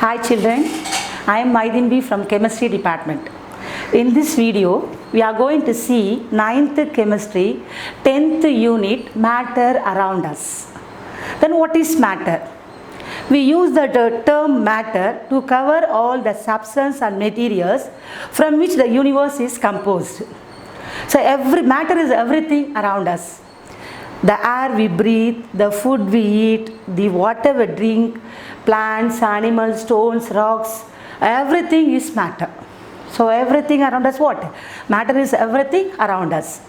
Hi children, I am Maidinvi from Chemistry Department. In this video, we are going to see 9th Chemistry, 10th Unit, Matter Around Us. Then what is matter? We use the term matter to cover all the substance and materials from which the universe is composed. So matter is everything around us. The air we breathe, the food we eat, the water we drink, plants, animals, stones, rocks, everything is matter. So everything around us what? Matter is everything around us.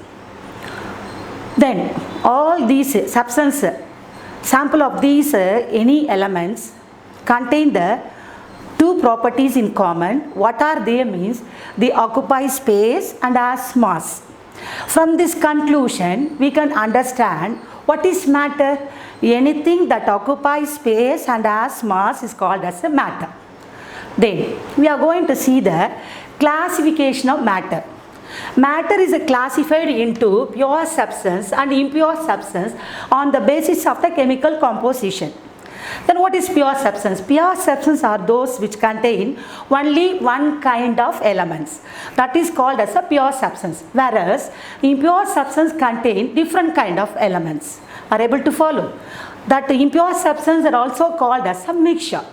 Then all these substances, sample of these any elements contain the two properties in common. What are they means? They occupy space and has mass. From this conclusion, we can understand what is matter. Anything that occupies space and has mass is called as a matter. Then we are going to see the classification of matter. Matter is classified into pure substance and impure substance on the basis of the chemical composition. Then what is pure substance? Pure substance are those which contain only one kind of elements. That is called as a pure substance. Whereas impure substance contain different kind of elements. Are able to follow? That impure substance are also called as a mixture.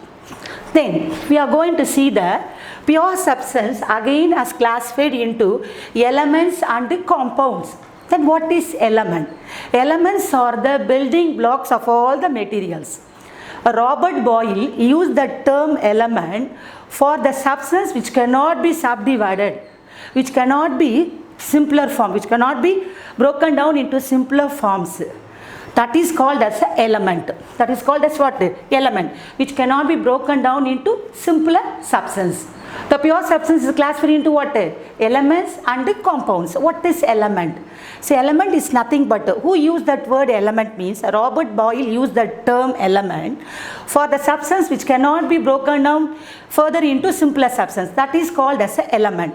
Then we are going to see the pure substance again as classified into elements and compounds. Then what is element? Elements are the building blocks of all the materials. Robert Boyle used the term element for the substance which cannot be subdivided, which cannot be simpler form, which cannot be broken down into simpler forms. That is called as an element. That is called as what? Element, which cannot be broken down into simpler substance. The pure substance is classified into what? Elements and compounds. What is element? So element is nothing but, who used that word element means Robert Boyle used the term element for the substance which cannot be broken down further into simpler substance. That is called as an element.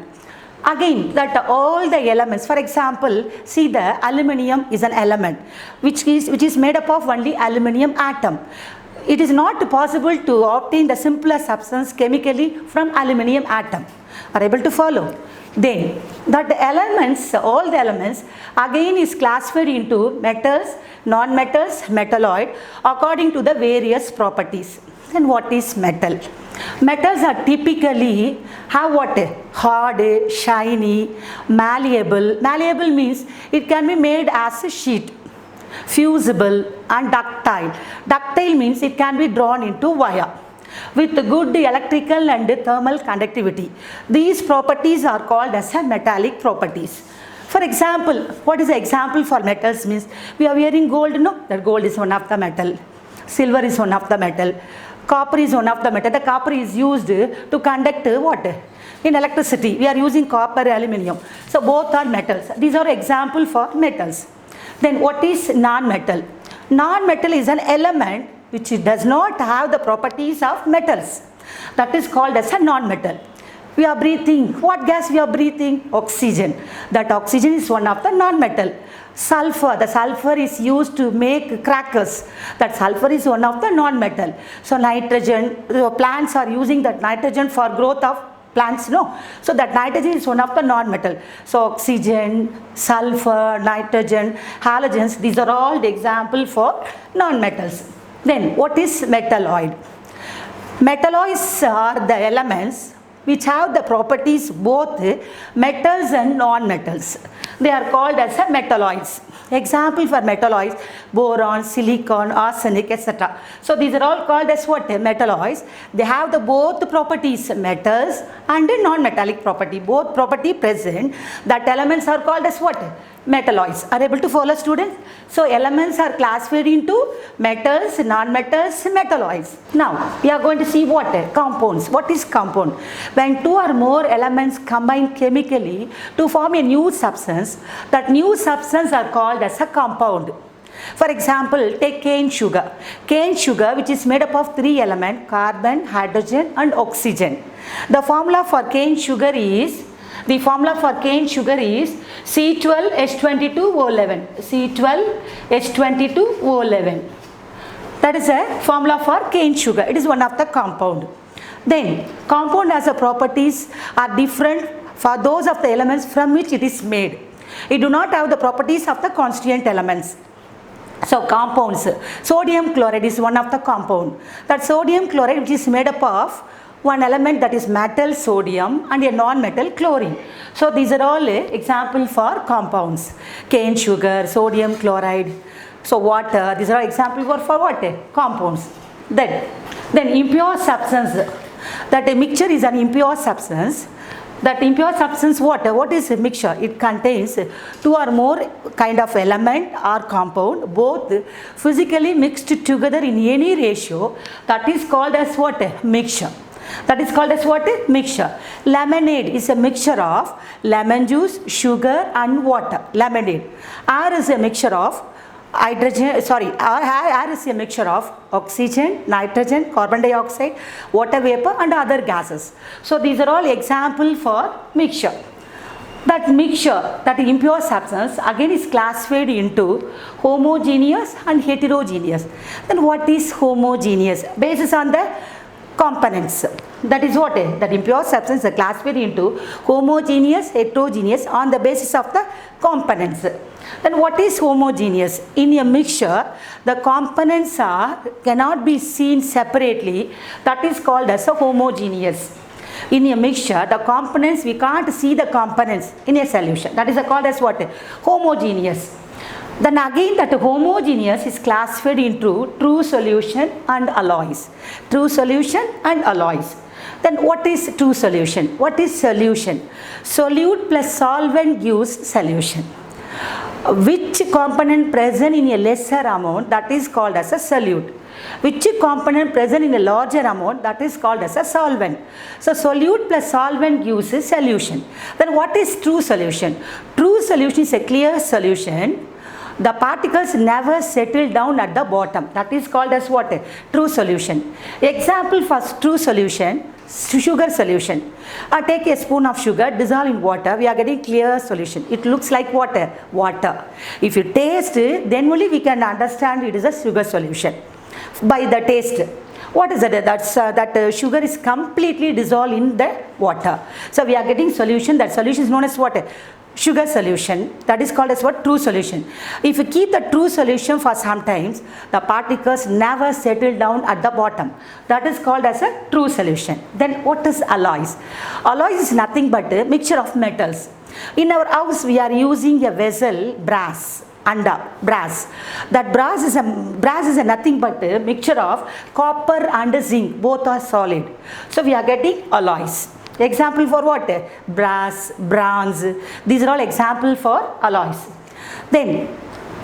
Again, that all the elements, for example, see the aluminium is an element which is made up of only aluminium atom. It is not possible to obtain the simpler substance chemically from aluminium atom. Are able to follow? Then that the elements, all the elements again is classified into metals, non-metals, metalloid according to the various properties. Then what is metal? Metals are typically have what? Hard, shiny, malleable. Malleable means it can be made as a sheet. Fusible and ductile. Ductile means it can be drawn into wire with good electrical and thermal conductivity. These properties are called as metallic properties. For example, what is the example for metals means? We are wearing gold, no? That gold is one of the metal. Silver is one of the metal. Copper is one of the metal. The copper is used to conduct what? In electricity. We are using copper, aluminium. So both are metals. These are examples for metals. Then what is non-metal? Non-metal is an element which does not have the properties of metals. That is called as a non-metal. We are breathing. What gas we are breathing? Oxygen. That oxygen is one of the non-metal. Sulfur. The sulfur is used to make crackers. That sulfur is one of the non-metal. So nitrogen. Plants are using that nitrogen for growth of plants, no? So that nitrogen is one of the non-metal. So oxygen, sulfur, nitrogen, halogens, these are all the example for non-metals. Then what is metalloid? Metalloids are the elements which have the properties both metals and non-metals. They are called as metalloids. Example for metalloids: boron, silicon, arsenic, etc. So these are all called as what? Metalloids. They have the both properties, metals and non-metallic property. Both property present. That elements are called as what? Metalloids. Are able to follow, students? So elements are classified into metals, non-metals, metalloids. Now we are going to see what? Compounds. What is compound? When two or more elements combine chemically to form a new substance, that new substance are called as a compound. For example, take cane sugar. Cane sugar, which is made up of three elements: carbon, hydrogen and oxygen. The formula for cane sugar is C12H22O11. C12H22O11. That is a formula for cane sugar. It is one of the compound. Then compound has a properties are different for those of the elements from which it is made. It do not have the properties of the constituent elements. So compounds, sodium chloride is one of the compound. That sodium chloride which is made up of one element, that is metal sodium and a non-metal chlorine. So these are all example for compounds. Cane sugar, sodium chloride, so water, these are example for what? Compounds. Then impure substance. That a mixture is an impure substance. That impure substance water, what is a mixture? It contains two or more kind of element or compound, both physically mixed together in any ratio. That is called as what? Mixture. That is called as what? Mixture. Lemonade is a mixture of lemon juice, sugar and water. Lemonade. Air is a mixture of air is a mixture of oxygen, nitrogen, carbon dioxide, water vapor and other gases. So these are all example for mixture. That mixture, that impure substance again is classified into homogeneous and heterogeneous. Then what is homogeneous? Basis on the components. That is what? That impure substance is classified into homogeneous, heterogeneous on the basis of the components. Then what is homogeneous? In a mixture, the components cannot be seen separately. That is called as a homogeneous. In a mixture, the components, we can't see the components in a solution. That is called as what? Homogeneous. Then again that homogeneous is classified into true solution and alloys. True solution and alloys. Then what is true solution? What is solution? Solute plus solvent gives solution. Which component present in a lesser amount, that is called as a solute. Which component present in a larger amount, that is called as a solvent. So solute plus solvent gives a solution. Then what is true solution? True solution is a clear solution. The particles never settle down at the bottom. That is called as what? True solution. Example for true solution, sugar solution. Take a spoon of sugar, dissolve in water, we are getting clear solution. It looks like water. Water. If you taste it, then only we can understand it is a sugar solution. By the taste. What is it? That sugar is completely dissolved in the water. So we are getting solution. That solution is known as what? Sugar solution. That is called as what? True solution. If you keep the true solution for some times, the particles never settle down at the bottom. That is called as a true solution. Then what is alloys? Alloys is nothing but a mixture of metals. In our house we are using a vessel, brass. Brass. That brass is a nothing but a mixture of copper and zinc. Both are solid. So we are getting alloys. Example for what? Brass, bronze. These are all example for alloys. Then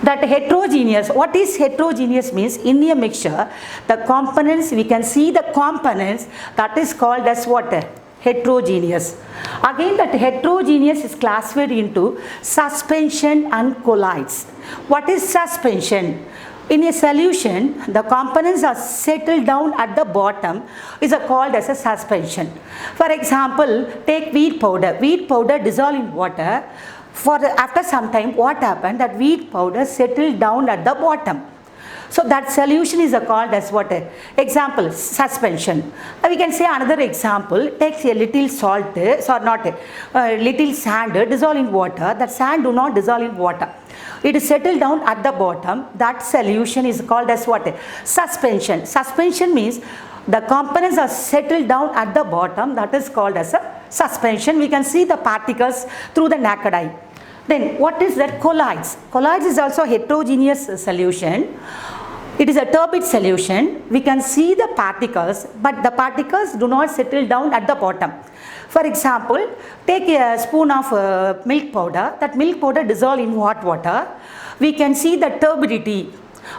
that heterogeneous. What is heterogeneous means? In a mixture, the components, we can see the components, that is called as what? Heterogeneous. Again that heterogeneous is classified into suspension and colloids. What is suspension? In a solution, the components are settled down at the bottom, is called as a suspension. For example, take wheat powder. Wheat powder dissolved in water. After some time, what happened? That wheat powder settled down at the bottom. So that solution is called as what? Example, suspension. We can say another example. Take a little salt, little sand dissolved in water. That sand do not dissolve in water. It is settled down at the bottom. That solution is called as what? Suspension. Suspension means the components are settled down at the bottom. That is called as a suspension. We can see the particles through the naked eye. Then what is that? Colloids. Colloids is also a heterogeneous solution. It is a turbid solution. We can see the particles, but the particles do not settle down at the bottom. For example, take a spoon of milk powder. That milk powder dissolved in hot water. We can see the turbidity,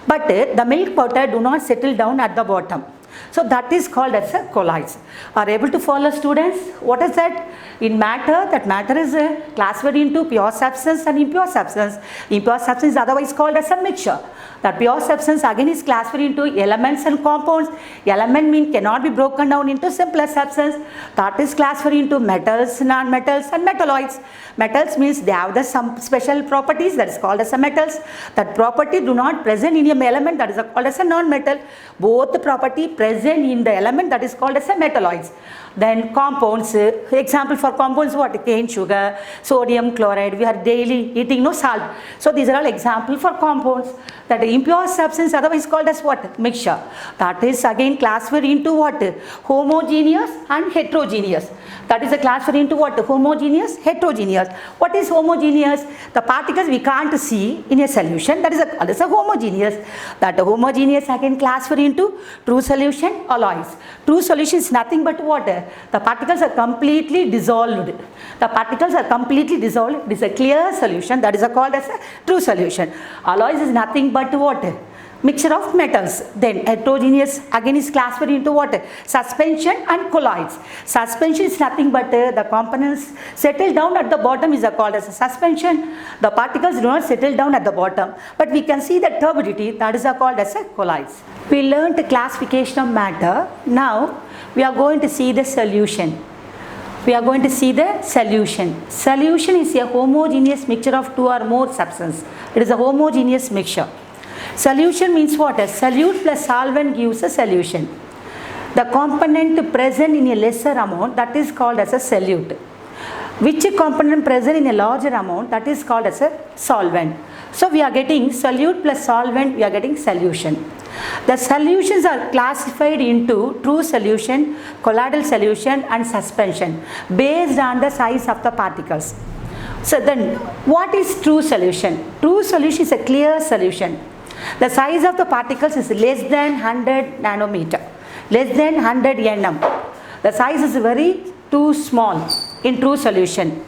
but the milk powder do not settle down at the bottom. So that is called as a colloids. Are able to follow, students? What is that? In matter, that matter is classified into pure substance and impure substance. Impure substance is otherwise called as a mixture. That pure substance again is classified into elements and compounds. Element mean cannot be broken down into simpler substance. That is classified into metals, non-metals and metalloids. Metals means they have some special properties, that is called as a metals. That property do not present in a element, that is called as a non-metal. Both the property present present in the element that is called as a metalloids. Then compounds, example for compounds what? Cane sugar, sodium chloride, we are daily eating no salt. So these are all example for compounds. That impure substance otherwise called as what? Mixture. That is again classified into what? Homogeneous and heterogeneous. That is a classified into what? Homogeneous, heterogeneous. What is homogeneous? The particles we can't see in a solution, that is a homogeneous. That homogeneous again classified into true solution, alloys. True solution is nothing but water. The particles are completely dissolved. The particles are completely dissolved. It is a clear solution, that is called as a true solution. Alloys is nothing but water. Mixture of metals. Then heterogeneous again is classified into what? Suspension and colloids. Suspension is nothing but the components settle down at the bottom is called as a suspension. The particles do not settle down at the bottom, but we can see the turbidity, that is called as a colloids. We learned the classification of matter. Now we are going to see the solution. We are going to see the solution. Solution is a homogeneous mixture of two or more substances. It is a homogeneous mixture. Solution means what? A solute plus solvent gives a solution. The component present in a lesser amount, that is called as a solute. Which component present in a larger amount, that is called as a solvent. So we are getting solute plus solvent, we are getting solution. The solutions are classified into true solution, colloidal solution and suspension based on the size of the particles. So then what is true solution? True solution is a clear solution. The size of the particles is less than 100 nanometer, less than 100 nm. The size is very too small in true solution.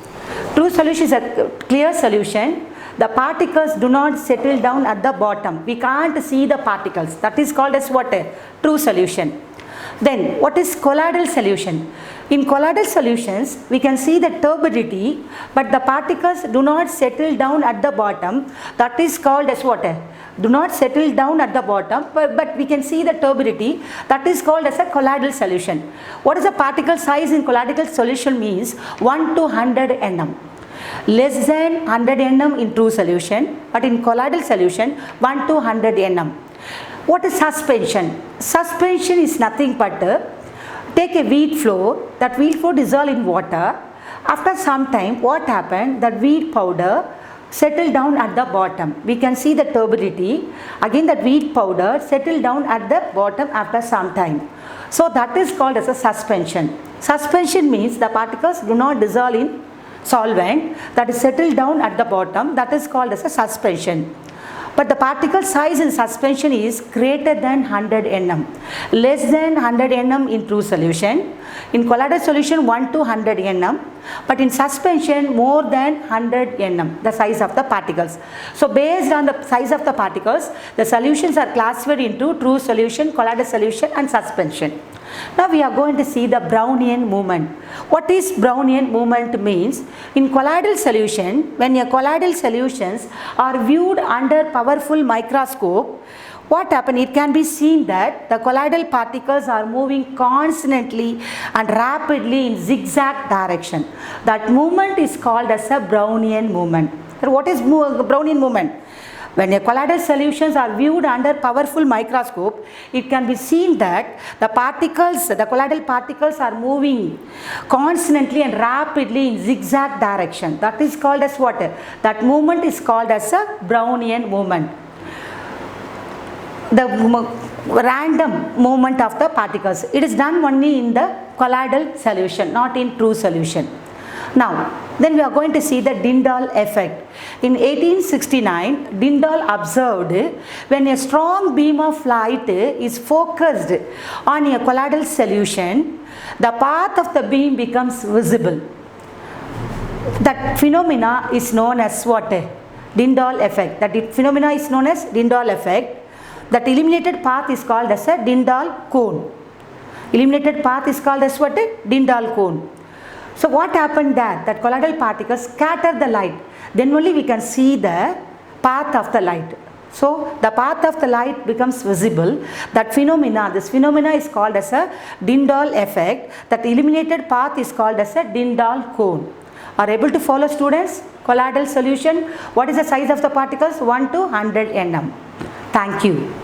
True solution is a clear solution. The particles do not settle down at the bottom. We can't see the particles. That is called as what? True solution. Then what is colloidal solution? In colloidal solutions, we can see the turbidity, but the particles do not settle down at the bottom. That is called as what? Do not settle down at the bottom, but we can see the turbidity. That is called as a colloidal solution. What is the particle size in colloidal solution means? 1 to 100 nm. Less than 100 nm in true solution, but in colloidal solution 1 to 100 nm. What is suspension? Suspension is nothing but take a wheat flour, that wheat flour dissolve in water. After some time, what happened? That wheat powder settle down at the bottom. We can see the turbidity. Again that wheat powder settle down at the bottom after some time. So that is called as a suspension. Suspension means the particles do not dissolve in solvent, that is settled down at the bottom, that is called as a suspension. But the particle size in suspension is greater than 100 nm, less than 100 nm in true solution. In colloidal solution 1 to 100 nm, but in suspension more than 100 nm, the size of the particles. So based on the size of the particles, the solutions are classified into true solution, colloidal solution and suspension. Now we are going to see the Brownian movement. What is Brownian movement means? In colloidal solution, when your colloidal solutions are viewed under powerful microscope, what happens? It can be seen that the colloidal particles are moving constantly and rapidly in zigzag direction. That movement is called as a Brownian movement. What is Brownian movement? When your colloidal solutions are viewed under powerful microscope, it can be seen that the particles, the colloidal particles are moving constantly and rapidly in zigzag direction. That is called as what? That movement is called as a Brownian movement. The random movement of the particles. It is done only in the colloidal solution, not in true solution. Now, then we are going to see the Tyndall effect. In 1869, Tyndall observed when a strong beam of light is focused on a colloidal solution, the path of the beam becomes visible. That phenomena is known as what? Tyndall effect. That phenomena is known as Tyndall effect. That illuminated path is called as a Tyndall cone. Illuminated path is called as what? Tyndall cone. So what happened there? That colloidal particles scatter the light. Then only we can see the path of the light. So the path of the light becomes visible. That phenomena, this phenomena is called as a Tyndall effect. That illuminated path is called as a Tyndall cone. Are able to follow, students? Colloidal solution. What is the size of the particles? 1 to 100 nm. Thank you.